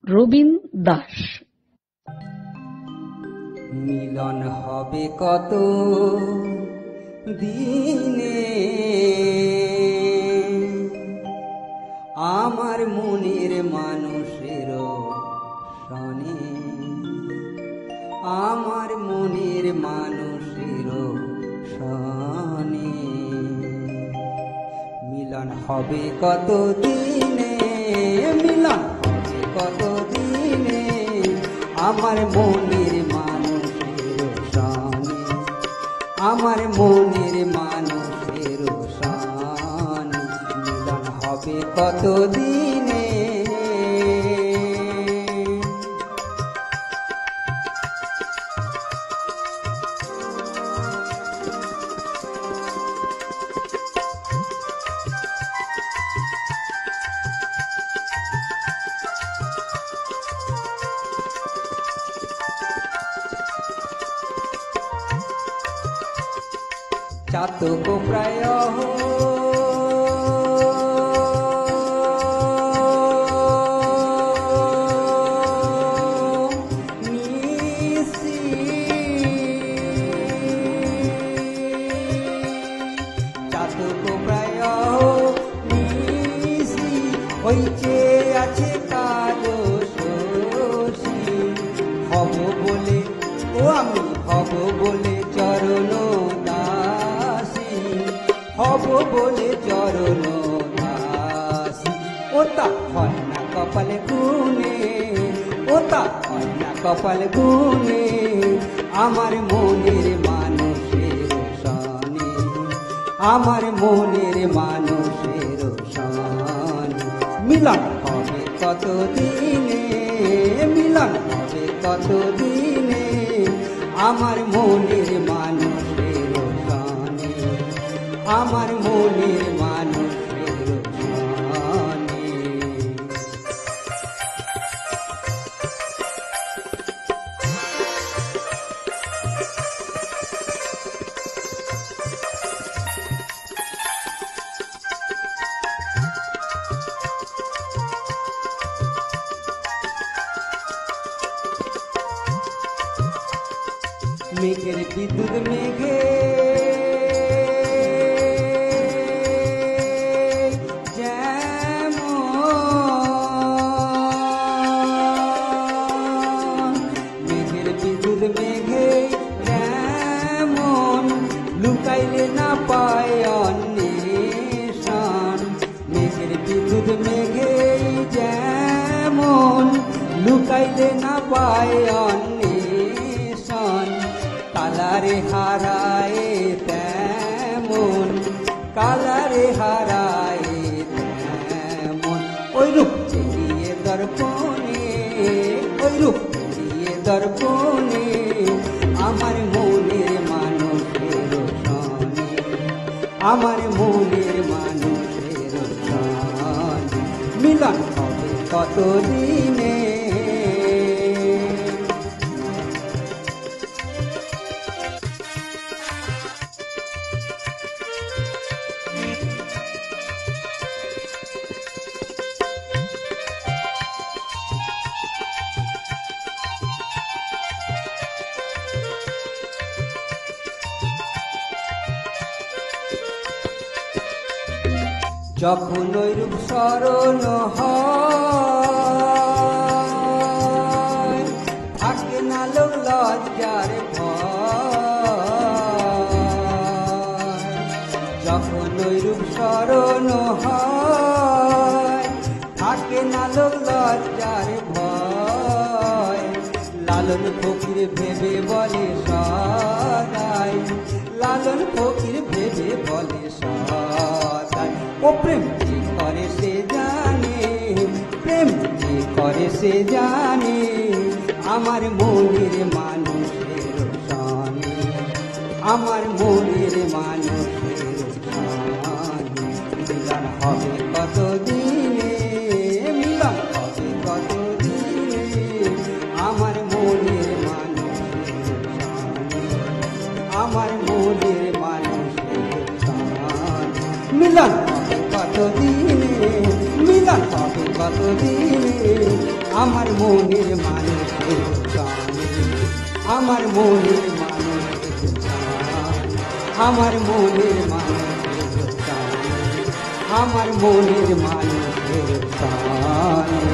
রবীন দাস। মিলন হবে কত দিনে, আমার মনের মানুষের সনে, আমার মনের মানুষের সনে। মিলন হবে কত দিনে, মিলন হবে কত দিনে, আমার মনের মানুষের সনে, আমার মনের মানুষের সনে। মিলন হবে কত দিনে। চাতক প্রায় নিশি, চাতক প্রায় নিশি, ওই যে আছে কালো শশী। হব বলে ও আমি হব বলে চরণ দাসী, হব বলে চরণ দাসী। ওতা হয় না কপাল গুনে, ওতা হয় না কপাল গুনে, আমার মনের মানুষের সনে, আমার মনের মানুষের সনে। মিলন হবে কত দিনে, মিলন হবে কত দিনে, আমার মনের মানুষের সনে, আমার মনের মানুষের সনে। মেঘের বিদ্যুৎ মেঘে যেমন, মেঘের বিদ্যুৎ মেঘে যেমন, লুকাইলে না পায় অন্বেষণ। মেঘের বিদ্যুৎ মেঘে যেমন, লুকাইলে না পায় অন্বেষণ। কালারে হারায় তেমন, কালারে হারায় তেমন, ওই রূপ দিয়ে দর্পণে, ওই রূপ দিয়ে দর্পণে, আমার মনের মানুষের সনে, আমার মনের মানুষের সনে। মিলন হবে কত দিনে। যখন ওই রূপ স্মরণ হয়, থাকে না লোক লজ্জার ভয়। যখন ওই রূপ স্মরণ হয়, থাকে না লোক লজ্জার ভয়। লালন ফকির ভেবে বলে সদাই, লালন ফকির ভেবে বলে সদাই। ও প্রেম যে করে সে জানে, প্রেম যে করে সে জানে, আমার মনের মানুষের সনে, আমার মনের মানুষের সনে। মিলন হবে কত দিনে, মিলন হবে কত দিনে, আমার মনের মানুষের সনে, আমার মনের মানুষের সনে। মিলন হবে কত দিনে, মিলন হবে কত দিনে, আমার মনের মানুষের টানে, আমার মনের মানুষের টানে, আমার মনের মানুষের টানে, আমার মনের মানুষের টানে।